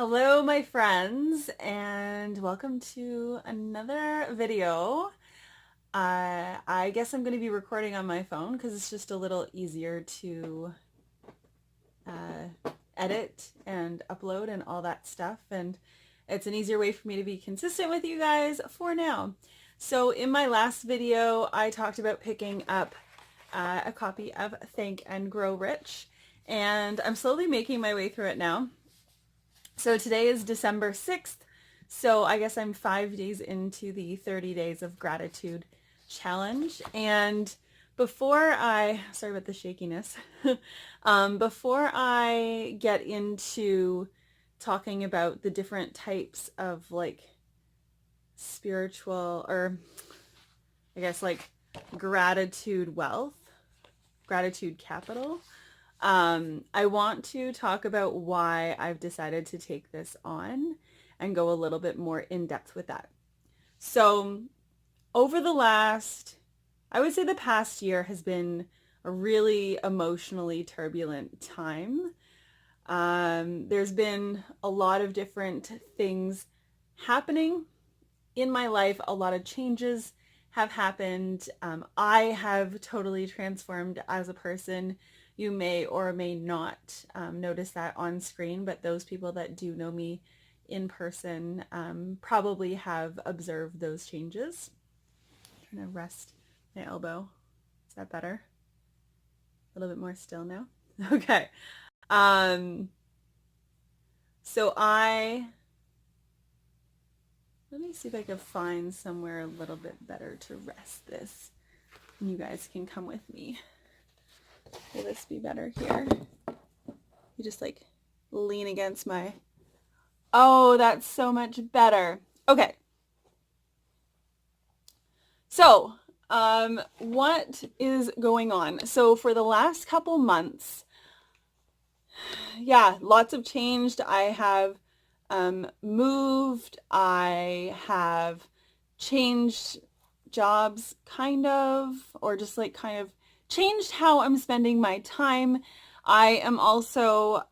Hello, my friends, and welcome to another video. I guess I'm going to be recording on my phone because it's just a little easier to edit and upload and all that stuff, and it's an easier way for me to be consistent with you guys for now. So in my last video, I talked about picking up a copy of Think and Grow Rich, and I'm slowly making my way through it now. So today is December 6th, so I guess I'm 5 days into the 30 Days of Gratitude challenge. And sorry about the shakiness, before I get into talking about the different types of like spiritual, or I guess like gratitude wealth, gratitude capital, I want to talk about why I've decided to take this on and go a little bit more in depth with that. So over I would say the past year has been a really emotionally turbulent time. There's been a lot of different things happening in my life. A lot of changes have happened. I have totally transformed as a person. You may or may not notice that on screen, but those people that do know me in person probably have observed those changes. I'm trying to rest my elbow. Is that better? A little bit more still now? Okay. So let me see if I can find somewhere a little bit better to rest this. You guys can come with me. Will this be better here? You just like lean against my... Oh, that's so much better. Okay. So, what is going on? So for the last couple months, yeah, lots have changed. I have moved. I have changed jobs, kind of, or just like kind of changed how I'm spending my time. I am also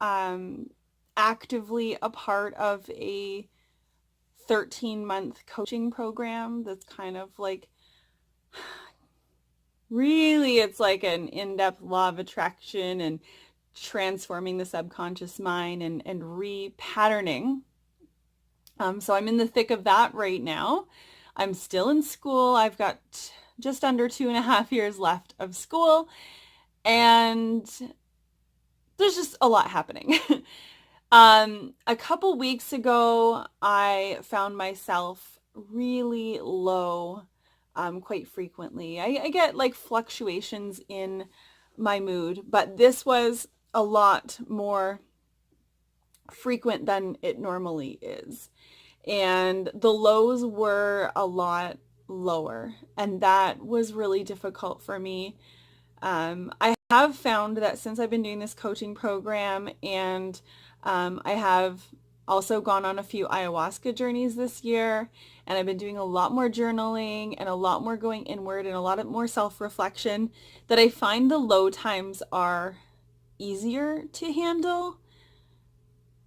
actively a part of a 13-month coaching program that's kind of like, really, it's like an in-depth law of attraction and transforming the subconscious mind and repatterning. So I'm in the thick of that right now. I'm still in school. I've got just under 2.5 years left of school, and there's just a lot happening. A couple weeks ago, I found myself really low quite frequently. I get like fluctuations in my mood, but this was a lot more frequent than it normally is. And the lows were a lot lower, and that was really difficult for me. I have found that since I've been doing this coaching program, and I have also gone on a few ayahuasca journeys this year, and I've been doing a lot more journaling and a lot more going inward and a lot more self-reflection, that I find the low times are easier to handle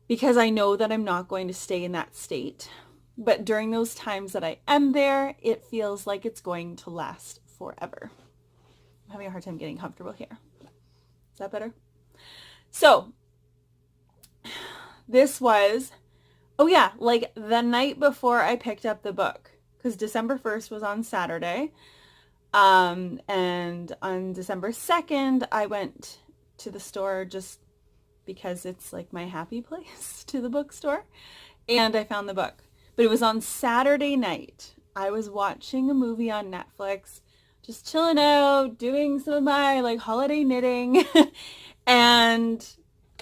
because I know that I'm not going to stay in that state. But during those times that I am there, it feels like it's going to last forever. I'm having a hard time getting comfortable here. Is that better? So this was, oh yeah, like the night before I picked up the book, because December 1st was on Saturday. And on December 2nd, I went to the store just because it's like my happy place, to the bookstore, and I found the book. But it was on Saturday night. I was watching a movie on Netflix, just chilling out, doing some of my like holiday knitting, and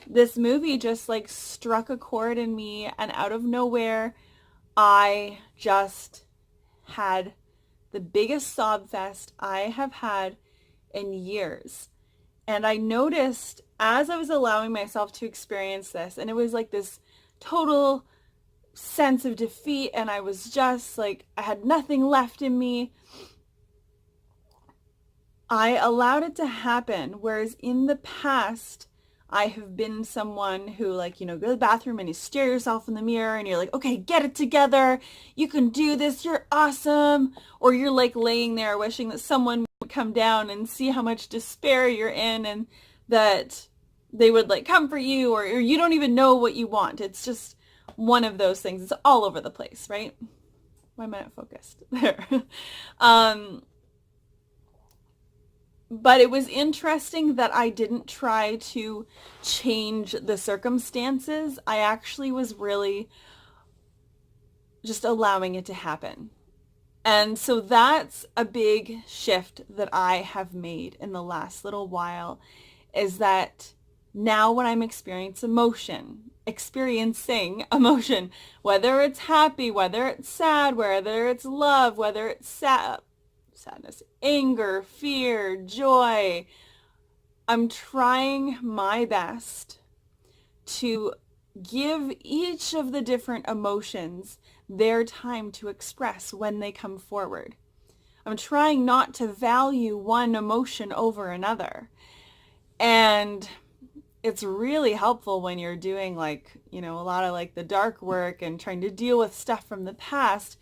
this movie just like struck a chord in me, and out of nowhere, I just had the biggest sob fest I have had in years. And I noticed as I was allowing myself to experience this, and it was like this total sense of defeat, and I was just like, I had nothing left in me. I allowed it to happen, whereas in the past, I have been someone who, like, go to the bathroom and you stare yourself in the mirror and you're like, okay, get it together. You can do this. You're awesome. Or you're like laying there wishing that someone would come down and see how much despair you're in and that they would like comfort you, or you don't even know what you want. It's just one of those things. It's all over the place, right? Why am I not focused? There. But it was interesting that I didn't try to change the circumstances. I actually was really just allowing it to happen. And so that's a big shift that I have made in the last little while, is that now when I'm experiencing emotion, whether it's happy, whether it's sad, whether it's love, whether it's sadness, anger, fear, joy, I'm trying my best to give each of the different emotions their time to express when they come forward. I'm trying not to value one emotion over another. And it's really helpful when you're doing like, a lot of like the dark work and trying to deal with stuff from the past,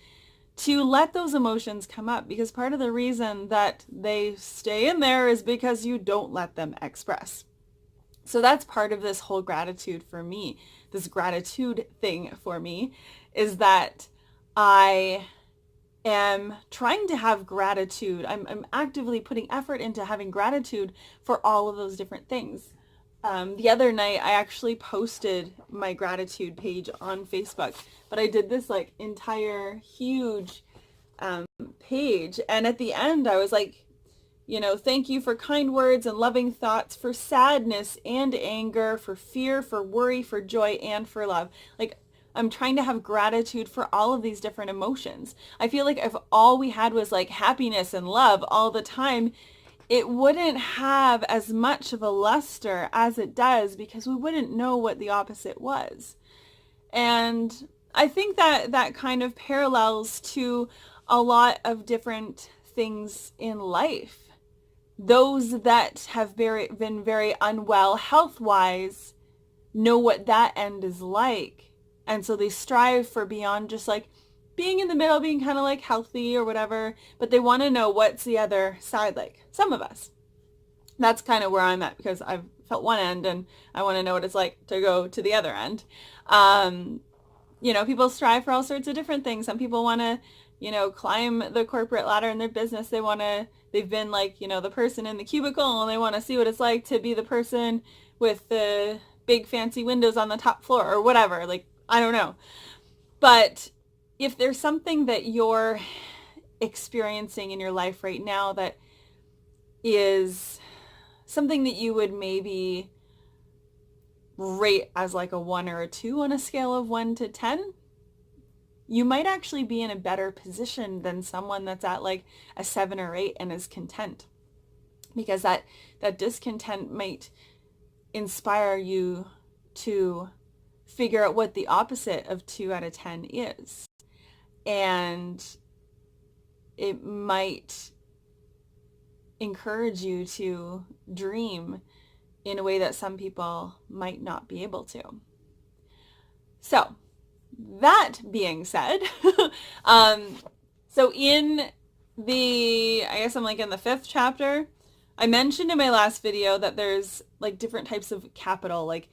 to let those emotions come up, because part of the reason that they stay in there is because you don't let them express. So that's part of this whole gratitude for me. This gratitude thing for me is that I am trying to have gratitude. I'm actively putting effort into having gratitude for all of those different things. The other night, I actually posted my gratitude page on Facebook, but I did this like entire huge page. And at the end, I was like, thank you for kind words and loving thoughts, for sadness and anger, for fear, for worry, for joy, and for love. Like, I'm trying to have gratitude for all of these different emotions. I feel like if all we had was like happiness and love all the time, it wouldn't have as much of a luster as it does, because we wouldn't know what the opposite was. And I think that that kind of parallels to a lot of different things in life. Those that have been very unwell health-wise know what that end is like. And so they strive for beyond just like being in the middle, being kind of like healthy or whatever, but they want to know what's the other side like. Some of us. That's kind of where I'm at, because I've felt one end and I want to know what it's like to go to the other end. People strive for all sorts of different things. Some people want to, climb the corporate ladder in their business. They've been like, the person in the cubicle, and they want to see what it's like to be the person with the big fancy windows on the top floor or whatever. Like, I don't know. But if there's something that you're experiencing in your life right now that is something that you would maybe rate as like a 1 or a 2 on a scale of 1 to 10, you might actually be in a better position than someone that's at like a 7 or 8 and is content. Because that discontent might inspire you to figure out what the opposite of 2 out of 10 is. And it might encourage you to dream in a way that some people might not be able to. So, that being said, so in I guess I'm like in the 5th chapter, I mentioned in my last video that there's like different types of capital, like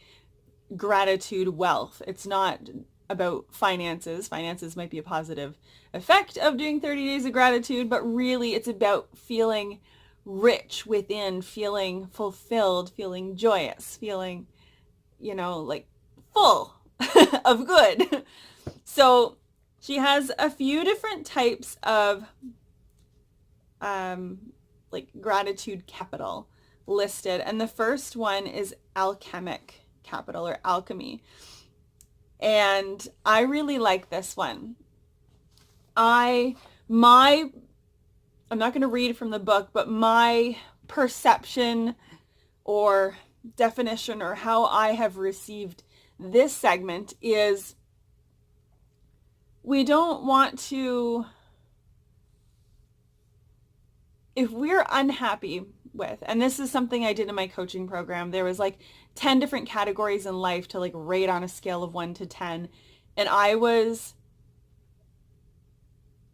gratitude, wealth. It's not about finances. Finances might be a positive effect of doing 30 days of gratitude, but really it's about feeling rich within, feeling fulfilled, feeling joyous, feeling, like full of good. So she has a few different types of like gratitude capital listed. And the first one is alchemic capital, or alchemy. And I really like this one. I'm not going to read from the book, but my perception or definition, or how I have received this segment, is we don't want to, if we're unhappy with. And this is something I did in my coaching program. There was like 10 different categories in life to like rate on a scale of 1 to 10. And I was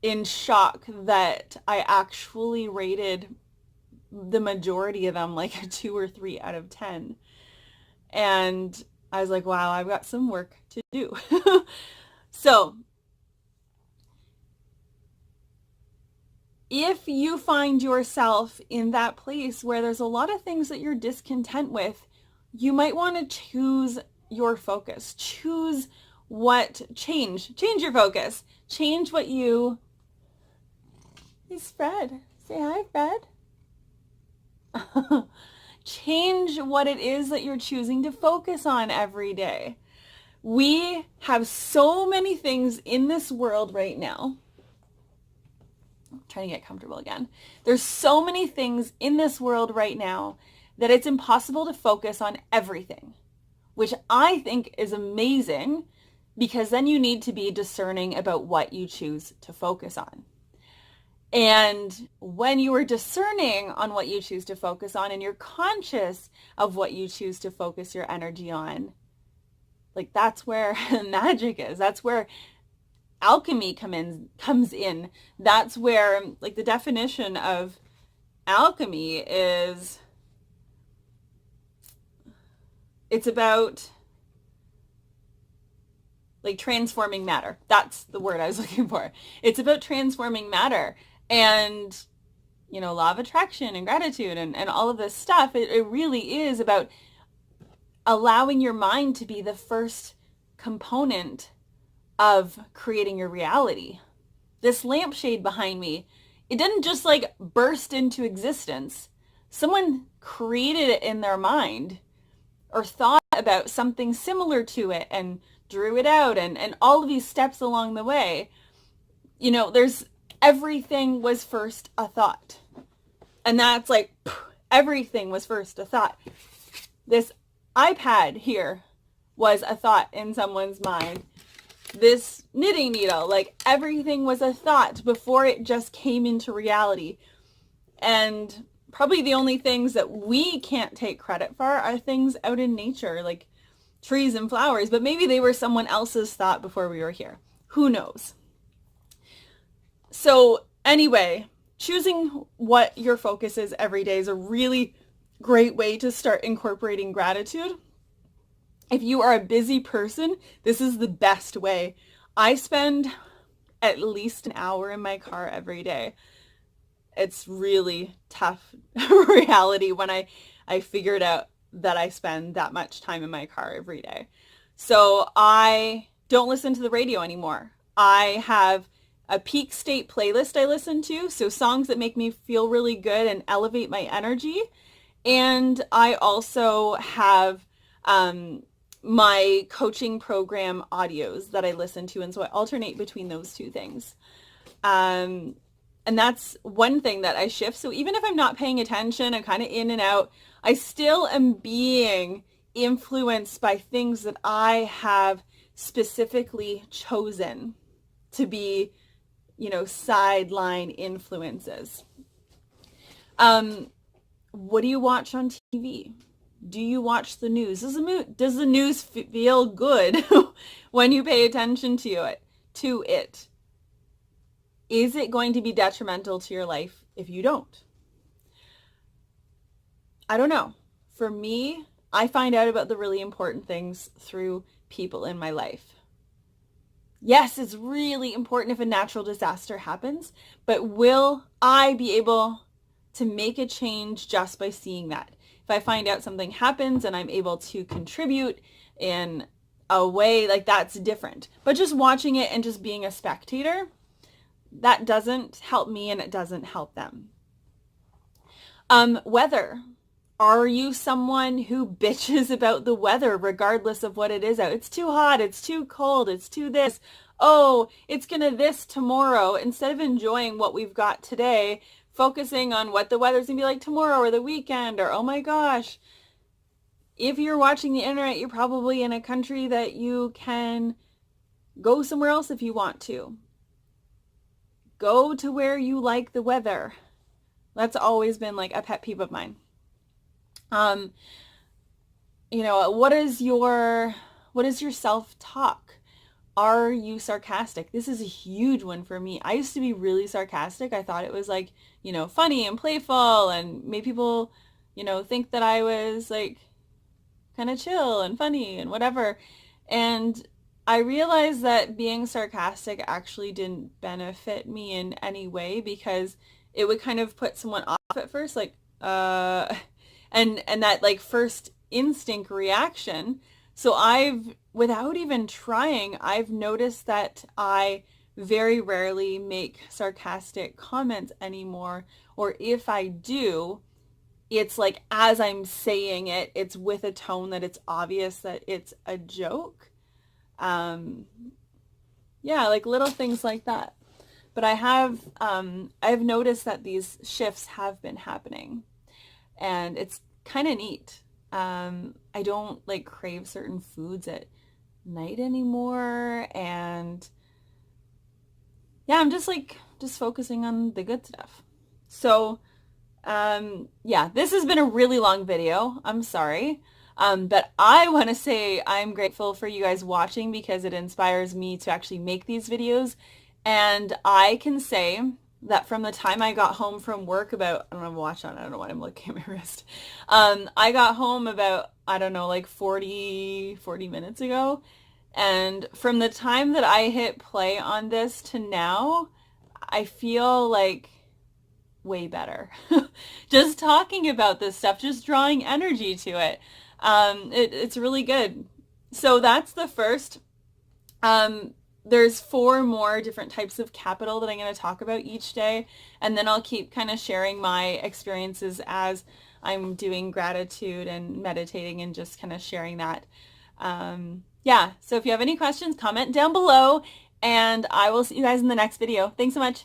in shock that I actually rated the majority of them like a 2 or 3 out of 10. And I was like, wow, I've got some work to do. So if you find yourself in that place where there's a lot of things that you're discontent with, you might want to choose your focus. Choose change your focus. Change what you... He's Fred. Say hi, Fred. Change what it is that you're choosing to focus on every day. We have so many things in this world right now. I'm trying to get comfortable again. There's so many things in this world right now that it's impossible to focus on everything, which I think is amazing, because then you need to be discerning about what you choose to focus on. And when you are discerning on what you choose to focus on and you're conscious of what you choose to focus your energy on, like that's where magic is. That's where alchemy comes in. That's where, like, the definition of alchemy is, it's about like transforming matter. That's the word I was looking for. It's about transforming matter. And, you know, law of attraction and gratitude and all of this stuff, it really is about allowing your mind to be the first component of creating your reality. This lampshade behind me, it didn't just like burst into existence. Someone created it in their mind or thought about something similar to it and drew it out, and all of these steps along the way. You know, everything was first a thought. And that's like, everything was first a thought. This iPad here was a thought in someone's mind. This knitting needle, like everything was a thought before it just came into reality. And probably the only things that we can't take credit for are things out in nature, like trees and flowers, but maybe they were someone else's thought before we were here. Who knows? So anyway, choosing what your focus is every day is a really great way to start incorporating gratitude. If you are a busy person, this is the best way. I spend at least an hour in my car every day. It's really tough reality when I figured out that I spend that much time in my car every day. So I don't listen to the radio anymore. I have a peak state playlist I listen to, so songs that make me feel really good and elevate my energy. And I also have my coaching program audios that I listen to, and so I alternate between those two things. And that's one thing that I shift. So even if I'm not paying attention, I'm kind of in and out, I still am being influenced by things that I have specifically chosen to be, you know, sideline influences. What do you watch on TV? Do you watch the news? Does the news feel good when you pay attention to it? Is it going to be detrimental to your life if you don't? I don't know. For me, I find out about the really important things through people in my life. Yes, it's really important if a natural disaster happens, but will I be able to make a change just by seeing that? If I find out something happens and I'm able to contribute in a way, like, that's different. But just watching it and just being a spectator, that doesn't help me and it doesn't help them. Weather. Are you someone who bitches about the weather regardless of what it is out? It's too hot, it's too cold, it's too this. Oh, it's gonna this tomorrow. Instead of enjoying what we've got today, focusing on what the weather's gonna be like tomorrow or the weekend, or oh my gosh. If you're watching the internet, you're probably in a country that you can go somewhere else if you want to. Go to where you like the weather. That's always been like a pet peeve of mine. Um, what is your self-talk? Are you sarcastic? This is a huge one for me. I used to be really sarcastic. I thought it was like, funny and playful and made people, think that I was like kind of chill and funny and whatever. And I realized that being sarcastic actually didn't benefit me in any way because it would kind of put someone off at first, like, and that like first instinct reaction. So without even trying, I've noticed that I very rarely make sarcastic comments anymore. Or if I do, it's like as I'm saying it, it's with a tone that it's obvious that it's a joke. Um, yeah, like little things like that. But I've noticed that these shifts have been happening, and it's kind of neat. I don't like crave certain foods at night anymore, and yeah, I'm just focusing on the good stuff. So, yeah, this has been a really long video. I'm sorry. But I want to say I'm grateful for you guys watching because it inspires me to actually make these videos. And I can say that from the time I got home from work about, I don't have a watch on, I don't know why I'm looking at my wrist. I got home about, I don't know, like 40 minutes ago. And from the time that I hit play on this to now, I feel like way better. Just talking about this stuff, just drawing energy to it. It's really good. So that's the first. There's 4 more different types of capital that I'm going to talk about each day, and then I'll keep kind of sharing my experiences as I'm doing gratitude and meditating and just kind of sharing that. Yeah, so if you have any questions, comment down below, and I will see you guys in the next video. Thanks so much.